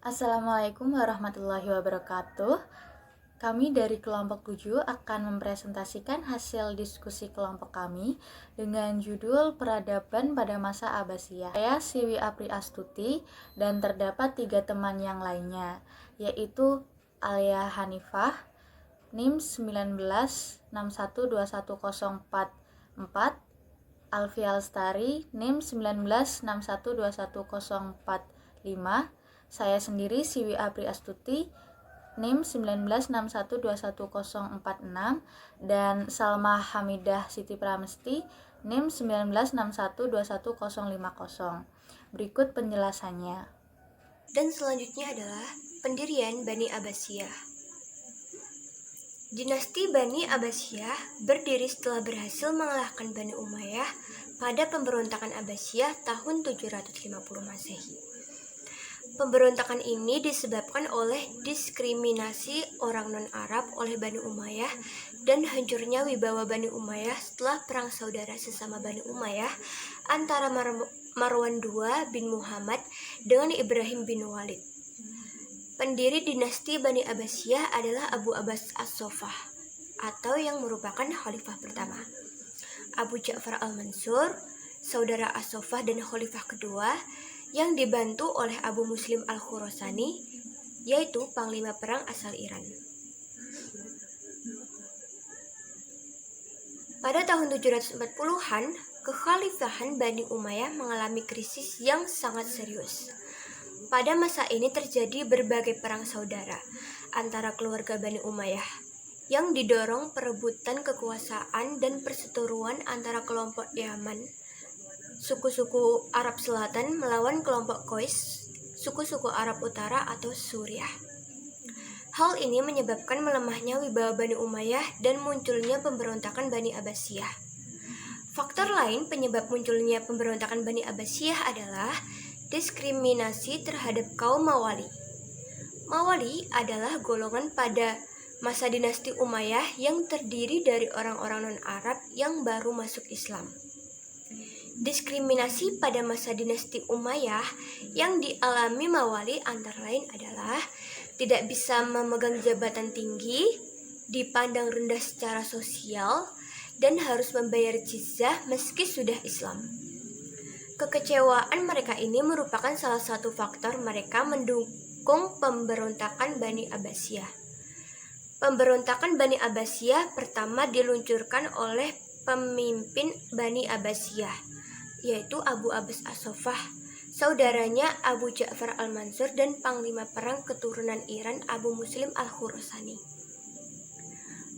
Assalamualaikum warahmatullahi wabarakatuh. Kami dari kelompok 7 akan mempresentasikan hasil diskusi kelompok kami dengan judul Peradaban pada Masa Abbasiyah. Saya Siwi Apri Astuti dan terdapat 3 teman yang lainnya, yaitu Alia Hanifah, NIM 1961210444, Alfia Lestari, NIM 1961210445, saya sendiri Siwi Apri Astuti, NIM 1961210446, dan Salma Hamidah Siti Pramesti, NIM 1961211050. Berikut penjelasannya. Dan selanjutnya adalah pendirian Bani Abbasiyah. Dinasti Bani Abbasiyah berdiri setelah berhasil mengalahkan Bani Umayyah pada pemberontakan Abbasiyah tahun 750 Masehi. Pemberontakan ini disebabkan oleh diskriminasi orang non-Arab oleh Bani Umayyah dan hancurnya wibawa Bani Umayyah setelah perang saudara sesama Bani Umayyah antara Marwan II bin Muhammad dengan Ibrahim bin Walid. Pendiri dinasti Bani Abbasiyah adalah Abu Abbas As-Saffah atau yang merupakan khalifah pertama. Abu Ja'far Al-Mansur, saudara As-Saffah dan khalifah kedua, yang dibantu oleh Abu Muslim Al-Khurasani, yaitu panglima perang asal Iran. Pada tahun 740-an, kekhalifahan Bani Umayyah mengalami krisis yang sangat serius. Pada masa ini terjadi berbagai perang saudara antara keluarga Bani Umayyah yang didorong perebutan kekuasaan dan perseteruan antara kelompok Yaman, suku-suku Arab Selatan melawan kelompok Qais, suku-suku Arab Utara atau Suriah. Hal ini menyebabkan melemahnya wibawa Bani Umayyah dan munculnya pemberontakan Bani Abbasiyah. Faktor lain penyebab munculnya pemberontakan Bani Abbasiyah adalah diskriminasi terhadap kaum Mawali. Mawali adalah golongan pada masa dinasti Umayyah yang terdiri dari orang-orang non-Arab yang baru masuk Islam. Diskriminasi pada masa dinasti Umayyah yang dialami Mawali antara lain adalah tidak bisa memegang jabatan tinggi, dipandang rendah secara sosial, dan harus membayar jizyah meski sudah Islam. Kekecewaan mereka ini merupakan salah satu faktor mereka mendukung pemberontakan Bani Abbasiyah. Pemberontakan Bani Abbasiyah pertama diluncurkan oleh pemimpin Bani Abbasiyah, yaitu Abu Abbas As-Saffah, saudaranya Abu Ja'far Al-Mansur dan panglima perang keturunan Iran Abu Muslim Al-Khurasani.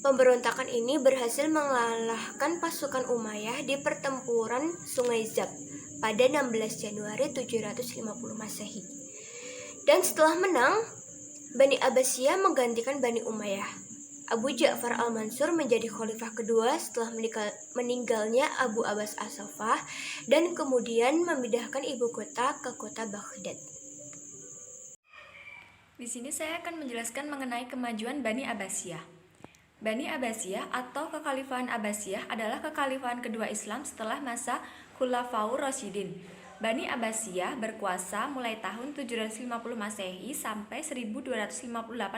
Pemberontakan ini berhasil mengalahkan pasukan Umayyah di pertempuran Sungai Zab pada 16 Januari 750 Masehi. Dan setelah menang, Bani Abbasiyah menggantikan Bani Umayyah. Abu Ja'far Al-Mansur menjadi khalifah kedua setelah meninggalnya Abu Abbas As-Saffah dan kemudian memindahkan ibu kota ke kota Baghdad. Di sini saya akan menjelaskan mengenai kemajuan Bani Abbasiyah. Bani Abbasiyah atau Kekhalifahan Abbasiyah adalah kekhalifahan kedua Islam setelah masa Khulafaur Rasyidin. Bani Abbasiyah berkuasa mulai tahun 750 Masehi sampai 1258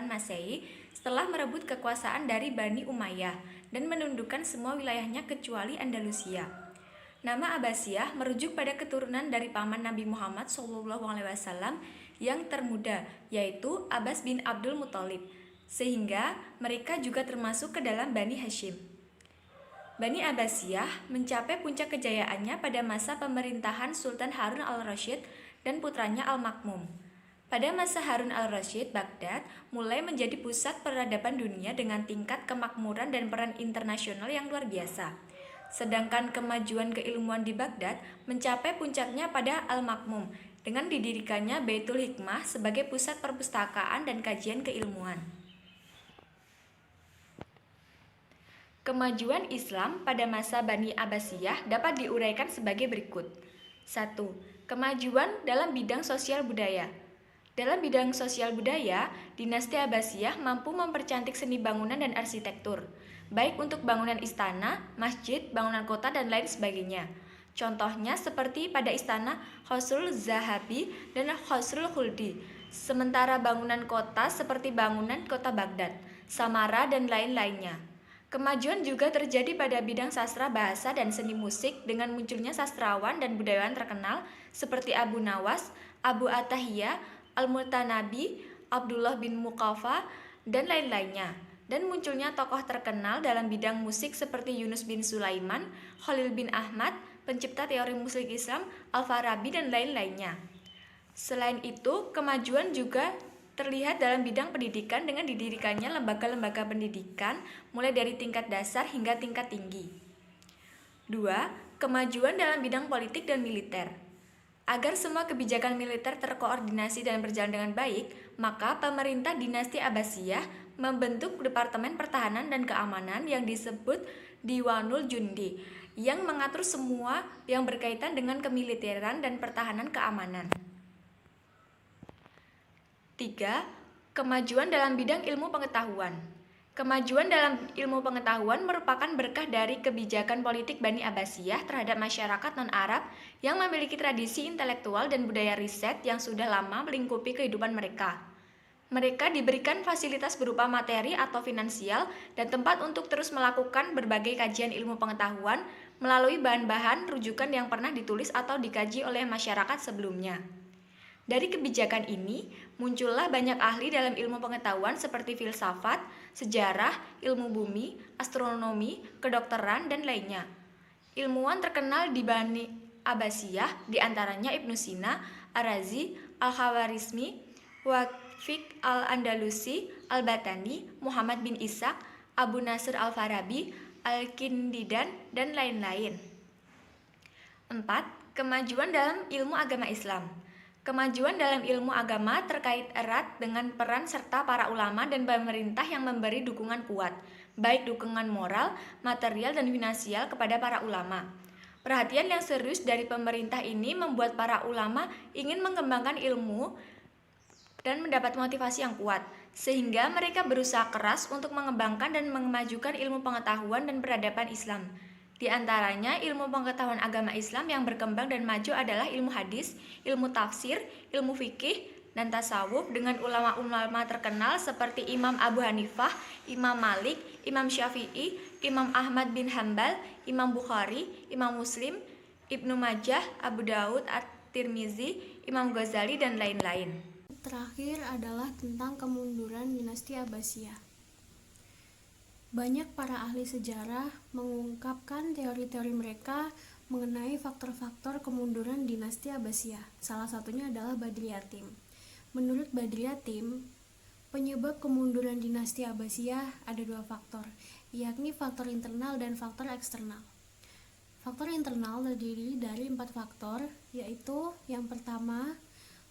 Masehi setelah merebut kekuasaan dari Bani Umayyah dan menundukkan semua wilayahnya kecuali Andalusia. Nama Abbasiyah merujuk pada keturunan dari paman Nabi Muhammad SAW yang termuda, yaitu Abbas bin Abdul Muthalib, sehingga mereka juga termasuk ke dalam Bani Hashim. Bani Abbasiyah mencapai puncak kejayaannya pada masa pemerintahan Sultan Harun al-Rasyid dan putranya Al-Makmum. Pada masa Harun al-Rasyid, Baghdad mulai menjadi pusat peradaban dunia dengan tingkat kemakmuran dan peran internasional yang luar biasa. Sedangkan kemajuan keilmuan di Baghdad mencapai puncaknya pada Al-Makmum dengan didirikannya Baitul Hikmah sebagai pusat perpustakaan dan kajian keilmuan. Kemajuan Islam pada masa Bani Abbasiyah dapat diuraikan sebagai berikut. 1. Kemajuan dalam bidang sosial budaya. Dalam bidang sosial budaya, dinasti Abbasiyah mampu mempercantik seni bangunan dan arsitektur, baik untuk bangunan istana, masjid, bangunan kota, dan lain sebagainya. Contohnya seperti pada istana Khosrul Zahabi dan Khosrul Khuldi, sementara bangunan kota seperti bangunan kota Baghdad, Samara, dan lain-lainnya. Kemajuan juga terjadi pada bidang sastra, bahasa, dan seni musik dengan munculnya sastrawan dan budayawan terkenal seperti Abu Nawas, Abu Attahiyah, Al-Mutanabi, Abdullah bin Muqaffa, dan lain-lainnya. Dan munculnya tokoh terkenal dalam bidang musik seperti Yunus bin Sulaiman, Khalil bin Ahmad, pencipta teori musik Islam, Al-Farabi, dan lain-lainnya. Selain itu, kemajuan juga terlihat dalam bidang pendidikan dengan didirikannya lembaga-lembaga pendidikan mulai dari tingkat dasar hingga tingkat tinggi. 2. Kemajuan dalam bidang politik dan militer. Agar semua kebijakan militer terkoordinasi dan berjalan dengan baik, maka pemerintah dinasti Abbasiyah membentuk Departemen Pertahanan dan Keamanan yang disebut Diwanul Jundi, yang mengatur semua yang berkaitan dengan kemiliteran dan pertahanan keamanan. 3. Kemajuan dalam bidang ilmu pengetahuan. Kemajuan dalam ilmu pengetahuan merupakan berkah dari kebijakan politik Bani Abbasiyah terhadap masyarakat non-Arab yang memiliki tradisi intelektual dan budaya riset yang sudah lama melingkupi kehidupan mereka. Mereka diberikan fasilitas berupa materi atau finansial dan tempat untuk terus melakukan berbagai kajian ilmu pengetahuan melalui bahan-bahan rujukan yang pernah ditulis atau dikaji oleh masyarakat sebelumnya. Dari kebijakan ini, muncullah banyak ahli dalam ilmu pengetahuan seperti filsafat, sejarah, ilmu bumi, astronomi, kedokteran, dan lainnya. Ilmuwan terkenal di Bani Abbasiyah diantaranya Ibnu Sina, Ar-Razi, Al-Khawarizmi, Wafiq Al-Andalusi, Al-Batani, Muhammad bin Ishaq, Abu Nasr Al-Farabi, Al-Kindidan, dan lain-lain. 4. Kemajuan dalam ilmu agama Islam. Kemajuan dalam ilmu agama terkait erat dengan peran serta para ulama dan pemerintah yang memberi dukungan kuat, baik dukungan moral, material, dan finansial kepada para ulama. Perhatian yang serius dari pemerintah ini membuat para ulama ingin mengembangkan ilmu dan mendapat motivasi yang kuat, sehingga mereka berusaha keras untuk mengembangkan dan memajukan ilmu pengetahuan dan peradaban Islam. Di antaranya, ilmu pengetahuan agama Islam yang berkembang dan maju adalah ilmu hadis, ilmu tafsir, ilmu fikih, dan tasawuf dengan ulama-ulama terkenal seperti Imam Abu Hanifah, Imam Malik, Imam Syafi'i, Imam Ahmad bin Hambal, Imam Bukhari, Imam Muslim, Ibnu Majah, Abu Daud, At-Tirmizi, Imam Ghazali, dan lain-lain. Terakhir adalah tentang kemunduran dinasti Abbasiyah. Banyak para ahli sejarah mengungkapkan teori-teori mereka mengenai faktor-faktor kemunduran dinasti Abbasiyah. Salah satunya adalah Badri Yatim. Menurut Badri Yatim, penyebab kemunduran dinasti Abbasiyah ada dua faktor, yakni faktor internal dan faktor eksternal. Faktor internal terdiri dari 4 faktor, yaitu yang pertama,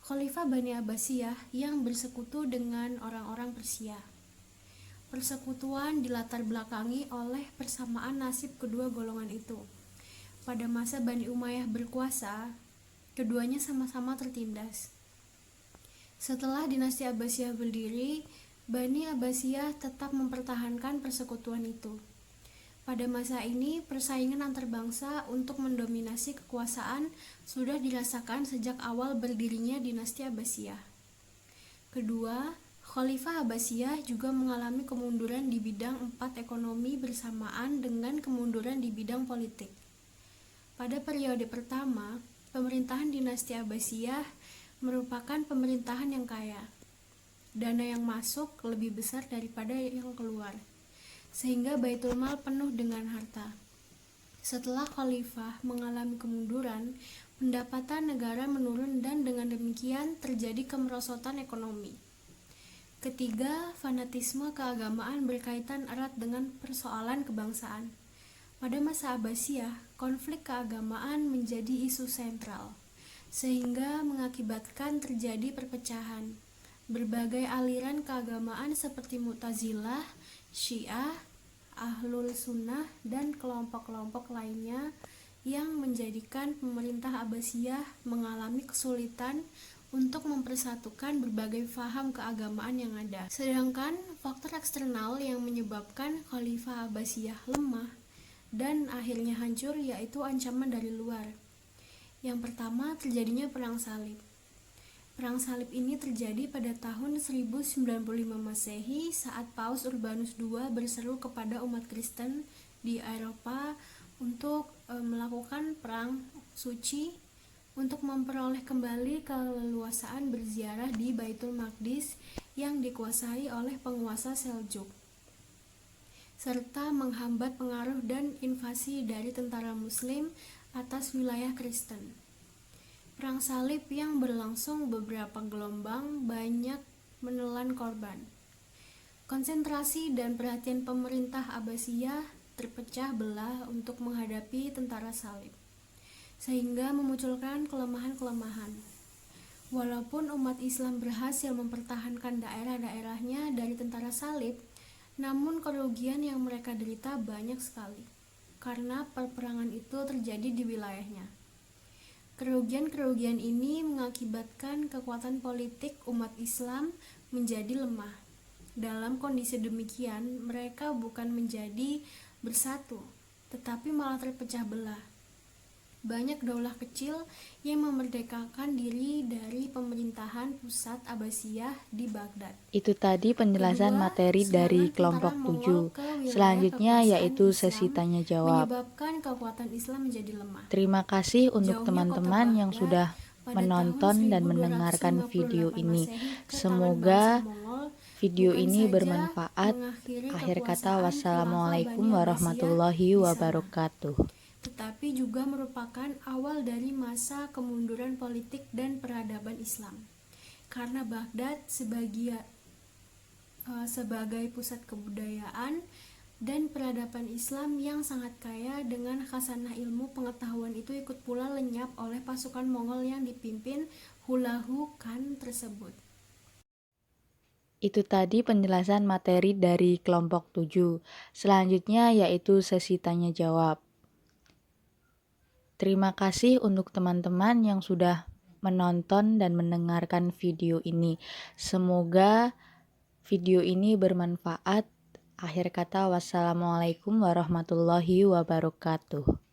Khalifah Bani Abbasiyah yang bersekutu dengan orang-orang Persia. Persekutuan dilatar belakangi oleh persamaan nasib kedua golongan itu. Pada masa Bani Umayyah berkuasa, keduanya sama-sama tertindas. Setelah dinasti Abbasiyah berdiri, Bani Abbasiyah tetap mempertahankan persekutuan itu. Pada masa ini, persaingan antar bangsa untuk mendominasi kekuasaan sudah dirasakan sejak awal berdirinya dinasti Abbasiyah. Kedua, Khalifah Abbasiyah juga mengalami kemunduran di bidang 4 ekonomi bersamaan dengan kemunduran di bidang politik. Pada periode pertama, pemerintahan dinasti Abbasiyah merupakan pemerintahan yang kaya. Dana yang masuk lebih besar daripada yang keluar, sehingga Baitul Mal penuh dengan harta. Setelah Khalifah mengalami kemunduran, pendapatan negara menurun dan dengan demikian terjadi kemerosotan ekonomi. Ketiga, fanatisme keagamaan berkaitan erat dengan persoalan kebangsaan. Pada masa Abbasiyah, konflik keagamaan menjadi isu sentral, sehingga mengakibatkan terjadi perpecahan. Berbagai aliran keagamaan seperti Mu'tazilah, Syiah, Ahlul Sunnah, dan kelompok-kelompok lainnya yang menjadikan pemerintah Abbasiyah mengalami kesulitan untuk mempersatukan berbagai faham keagamaan yang ada. Sedangkan faktor eksternal yang menyebabkan Khalifah Abbasiyah lemah dan akhirnya hancur yaitu ancaman dari luar. Yang pertama, terjadinya perang salib. Perang salib ini terjadi pada tahun 1095 Masehi saat Paus Urbanus II berseru kepada umat Kristen di Eropa untuk melakukan perang suci untuk memperoleh kembali keleluasaan berziarah di Baitul Maqdis yang dikuasai oleh penguasa Seljuk, serta menghambat pengaruh dan invasi dari tentara Muslim atas wilayah Kristen. Perang salib yang berlangsung beberapa gelombang banyak menelan korban. Konsentrasi dan perhatian pemerintah Abbasiyah terpecah belah untuk menghadapi tentara salib, sehingga memunculkan kelemahan-kelemahan. Walaupun umat Islam berhasil mempertahankan daerah-daerahnya dari tentara salib, namun kerugian yang mereka derita banyak sekali, karena peperangan itu terjadi di wilayahnya. Kerugian-kerugian ini mengakibatkan kekuatan politik umat Islam menjadi lemah. Dalam kondisi demikian, mereka bukan menjadi bersatu, tetapi malah terpecah belah. Banyak daulah kecil yang memerdekakan diri dari pemerintahan pusat Abbasiyah di Baghdad. Itu tadi penjelasan Kedua, materi dari serangan kelompok tentara 7. Mongol ke wilayah Selanjutnya kekuasaan yaitu Islam sesi tanya jawab. menyebabkan kekuatan Islam menjadi lemah. Terima kasih untuk Jauhnya teman-teman kota yang Baghdad sudah pada menonton tahun dan mendengarkan 1258 video ini. Masehi ke tangan Semoga bangsa Mongol video bukan ini saja bermanfaat. mengakhiri Akhir kata, kekuasaan wassalamualaikum Khilafah Bani warahmatullahi Abbasiyah di sana, wabarakatuh. tetapi juga merupakan awal dari masa kemunduran politik dan peradaban Islam. Karena Baghdad sebagai pusat kebudayaan dan peradaban Islam yang sangat kaya dengan khasanah ilmu pengetahuan itu ikut pula lenyap oleh pasukan Mongol yang dipimpin Hulagu Khan tersebut. Itu tadi penjelasan materi dari kelompok 7. Selanjutnya yaitu sesi tanya jawab. Terima kasih untuk teman-teman yang sudah menonton dan mendengarkan video ini. Semoga video ini bermanfaat. Akhir kata, wassalamualaikum warahmatullahi wabarakatuh.